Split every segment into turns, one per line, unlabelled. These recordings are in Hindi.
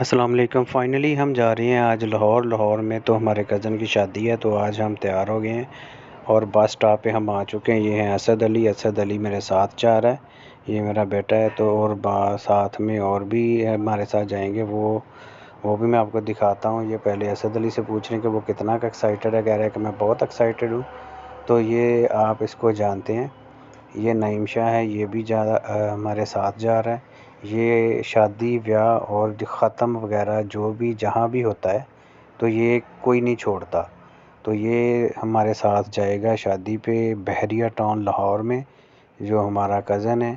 अस्सलाम वालेकुम। फ़ाइनली हम जा रहे हैं आज लाहौर में। तो हमारे कज़न की शादी है, तो आज हम तैयार हो गए हैं और बस स्टॉप पे हम आ चुके हैं। ये हैं असद अली मेरे साथ जा रहा है, ये मेरा बेटा है। तो और साथ में और भी हमारे साथ जाएंगे, वो भी मैं आपको दिखाता हूँ। ये पहले असद अली से पूछ रहे हैं कि वो कितना का एक्साइटेड है। कह रहा है कि मैं बहुत एक्साइटेड हूँ। तो ये आप इसको जानते हैं, ये नईम शाह है, ये भी हमारे साथ जा रहा है। ये शादी ब्याह और ख़त्म वगैरह जो भी जहाँ भी होता है तो ये कोई नहीं छोड़ता। तो ये हमारे साथ जाएगा शादी पे बहरिया टाउन लाहौर में। जो हमारा कज़न है,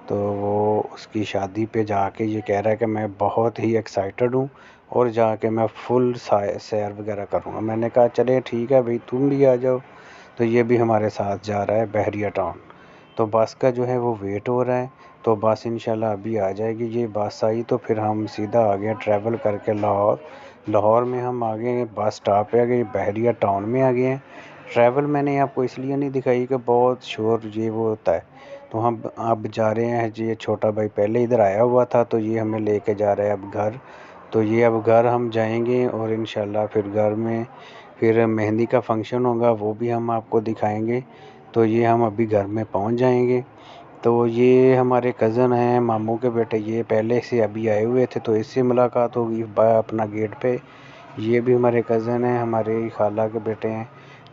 तो वो उसकी शादी पे जाके ये कह रहा है कि मैं बहुत ही एक्साइटेड हूँ और जाके मैं फुल सैर वगैरह करूँगा। मैंने कहा चले ठीक है भाई, तुम भी आ जाओ। तो ये भी हमारे साथ जा रहा है बहरिया टाउन। तो बस का जो है वो वेट हो रहा है, तो बस इंशाल्लाह अभी आ जाएगी। ये बस आई तो फिर हम सीधा आ गए ट्रैवल करके लाहौर में हम आ गए, बस स्टॉप पे आ गए, बहरिया टाउन में आ गए हैं। ट्रैवल मैंने आपको इसलिए नहीं दिखाई कि बहुत शोर ये वो होता है। तो हम अब जा रहे हैं, ये छोटा भाई पहले इधर आया हुआ था तो ये हमें लेके जा रहा है अब घर। तो ये अब घर हम जाएंगे और इंशाल्लाह फिर घर में फिर मेहंदी का फंक्शन होगा, वो भी हम आपको दिखाएंगे। तो ये हम अभी घर में पहुंच जाएंगे। तो ये हमारे कज़न हैं, मामू के बेटे, ये पहले से अभी आए हुए थे तो इससे मुलाकात होगी अपना गेट पे। ये भी हमारे कज़न हैं, हमारे खाला के बेटे हैं,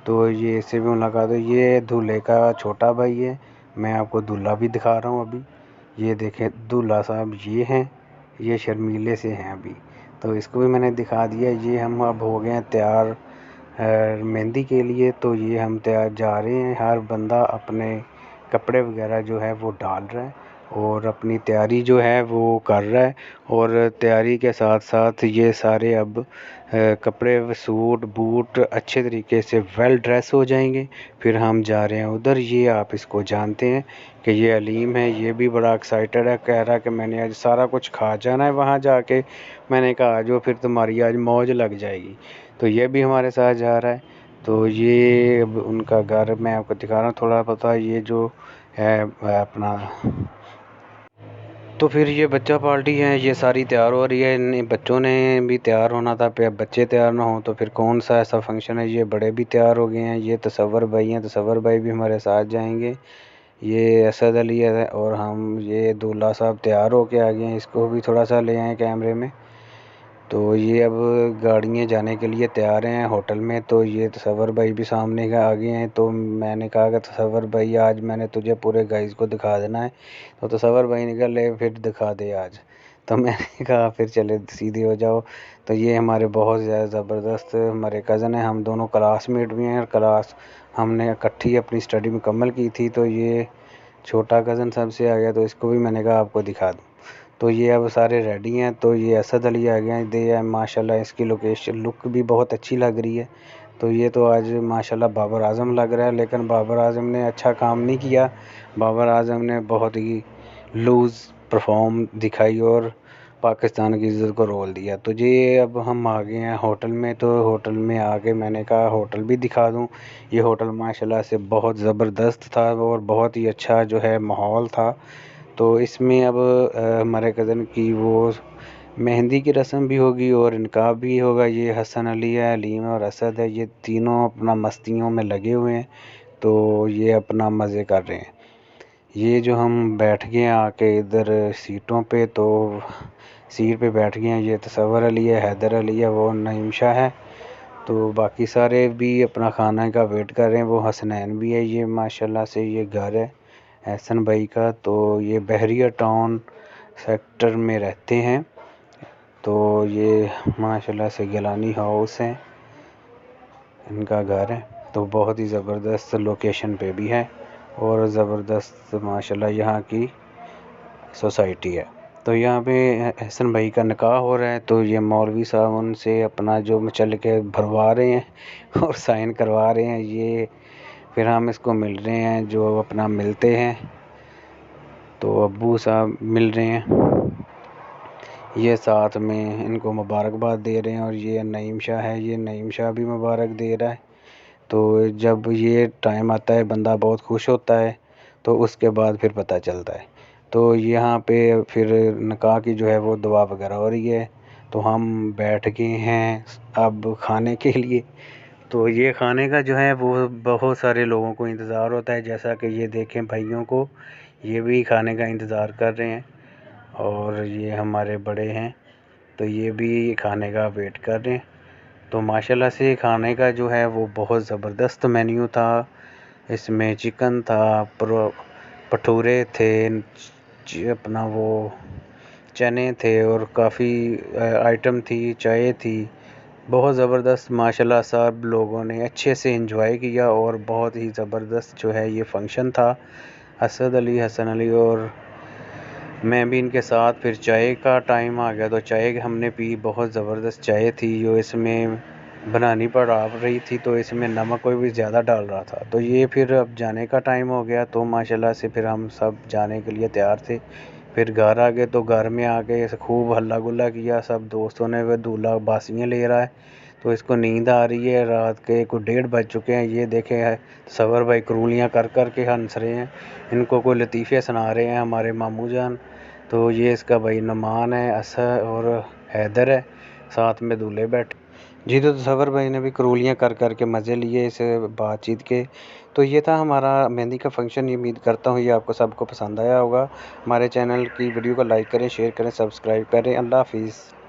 तो ये इससे भी मुलाकात हुई। ये दूल्हे का छोटा भाई है, मैं आपको दूल्हा भी दिखा रहा हूँ अभी। ये देखें दूल्हा साहब ये हैं, ये शर्मीले से हैं अभी, तो इसको भी मैंने दिखा दिया। ये हम अब हो गए हैं तैयार मेहंदी के लिए। तो ये हम तैयार जा रहे हैं, हर बंदा अपने कपड़े वगैरह जो है वो डाल रहा है और अपनी तैयारी जो है वो कर रहा है। और तैयारी के साथ साथ ये सारे अब कपड़े सूट बूट अच्छे तरीके से वेल ड्रेस हो जाएंगे। फिर हम जा रहे हैं उधर। ये आप इसको जानते हैं कि ये अलीम है, ये भी बड़ा एक्साइटेड है, कह रहा है कि मैंने आज सारा कुछ खा जाना है वहाँ जाके। मैंने कहा आ जाओ फिर तुम्हारी आज मौज लग जाएगी। तो ये भी हमारे साथ जा रहा है। तो ये अब उनका घर मैं आपको दिखा रहा हूँ थोड़ा पता। ये जो है अपना, तो फिर ये बच्चा पार्टी है, ये सारी तैयार हो रही है। इन बच्चों ने भी तैयार होना था, पे अब बच्चे तैयार ना हो तो फिर कौन सा ऐसा फंक्शन है। ये बड़े भी तैयार हो गए हैं, ये तसव्वुर भाई हैं, तसव्वुर भाई भी हमारे साथ जाएंगे। ये असद अली है और हम ये दूल्हा साहब तैयार होके आ गए हैं, इसको भी थोड़ा सा ले आए कैमरे में। तो ये अब गाड़ियाँ जाने के लिए तैयार हैं होटल में। तो ये तसव्वुर भाई भी सामने का आ गए हैं। तो मैंने कहा कि तसव्वुर भाई आज मैंने तुझे पूरे गाइस को दिखा देना है। तो तसव्वुर भाई ने कहा ले फिर दिखा दे आज। तो मैंने कहा फिर चले सीधे हो जाओ। तो ये हमारे बहुत ज़्यादा ज़बरदस्त हमारे कज़न हैं, हम दोनों क्लासमेट भी हैं और क्लास हमने इकट्ठी अपनी स्टडी मुकम्मल की थी। तो ये छोटा कज़न सबसे आ गया, तो इसको भी मैंने कहा आपको दिखा दूँ। तो ये अब सारे रेडी हैं। तो ये असद अली आ गया दे है, माशाल्लाह इसकी लोकेशन लुक भी बहुत अच्छी लग रही है। तो ये तो आज माशाल्लाह बाबर आज़म लग रहा है, लेकिन बाबर आज़म ने अच्छा काम नहीं किया। बाबर आज़म ने बहुत ही लूज़ परफॉर्म दिखाई और पाकिस्तान की इज़्ज़त को रोल दिया। तो ये अब हम आ गए हैं होटल में। तो होटल में आके मैंने कहा होटल भी दिखा दूँ। ये होटल माशाल्लाह से बहुत ज़बरदस्त था और बहुत ही अच्छा जो है माहौल था। तो इसमें अब हमारे कज़न की वो मेहंदी की रस्म भी होगी और इनकाब भी होगा। ये हसन अली है, अलीम और असद है, ये तीनों अपना मस्तियों में लगे हुए हैं। तो ये अपना मज़े कर रहे हैं। ये जो हम बैठ गए हैं आके इधर सीटों पे, तो सीट पे बैठ गए हैं। ये तसव्वुर अली है, हैदर अली है, वो नईम शाह है। तो बाकी सारे भी अपना खाना का वेट कर रहे हैं। वो हसनैन भी है, ये माशाल्लाह से ये घर है एहसन भाई का। तो ये बहरिया टाउन सेक्टर में रहते हैं। तो ये माशाल्लाह से गिलानी हाउस है इनका घर है। तो बहुत ही ज़बरदस्त लोकेशन पे भी है और ज़बरदस्त माशाल्लाह यहाँ की सोसाइटी है। तो यहाँ पे एहसन भाई का निकाह हो रहा है। तो ये मौलवी साहब उनसे अपना जो चल के भरवा रहे हैं और साइन करवा रहे हैं। ये फिर हम इसको मिल रहे हैं, जो अपना मिलते हैं। तो अब्बू साहब मिल रहे हैं, ये साथ में इनको मुबारकबाद दे रहे हैं। और ये नईम शाह है, ये नईम शाह भी मुबारक दे रहा है। तो जब ये टाइम आता है बंदा बहुत खुश होता है, तो उसके बाद फिर पता चलता है। तो यहाँ पे फिर निकाह की जो है वो दुआ वगैरह हो रही है। तो हम बैठ गए हैं अब खाने के लिए। तो ये खाने का जो है वो बहुत सारे लोगों को इंतज़ार होता है, जैसा कि ये देखें भाइयों को, ये भी खाने का इंतज़ार कर रहे हैं। और ये हमारे बड़े हैं तो ये भी खाने का वेट कर रहे हैं। तो माशाल्लाह से खाने का जो है वो बहुत ज़बरदस्त मेन्यू था। इसमें चिकन था, भटूरे थे, अपना वो चने थे और काफ़ी आइटम थी, चाय थी। बहुत ज़बरदस्त माशाल्लाह सब लोगों ने अच्छे से एंजॉय किया और बहुत ही ज़बरदस्त जो है ये फ़ंक्शन था। असद अली, हसन अली और मैं भी इनके साथ। फिर चाय का टाइम आ गया तो चाय हमने पी। बहुत ज़बरदस्त चाय थी जो इसमें बनानी पड़ रही थी, तो इसमें नमक कोई भी ज़्यादा डाल रहा था। तो ये फिर अब जाने का टाइम हो गया तो माशाल्लाह से फिर हम सब जाने के लिए तैयार थे। फिर घर आ गए तो घर में आके खूब हल्ला गुल्ला किया सब दोस्तों ने। वह दूल्हा बासियाँ ले रहा है तो इसको नींद आ रही है। रात के कुछ 1:30 बज चुके हैं। ये देखे है सवर भाई करूलियाँ कर कर के हंस रहे हैं, इनको कोई लतीफ़े सुना रहे हैं हमारे मामू जान। तो ये इसका भाई नुमान है, असर और हैदर है, साथ में दूल्हे बैठे। जी तो तसव्वुर भाई ने भी करूलियाँ कर कर के मज़े लिए इस बातचीत के। तो ये था हमारा मेहंदी का फ़ंक्शन। ये उम्मीद करता हूँ ये आपको सबको पसंद आया होगा। हमारे चैनल की वीडियो को लाइक करें, शेयर करें, सब्सक्राइब करें। अल्लाह हाफ़िज़।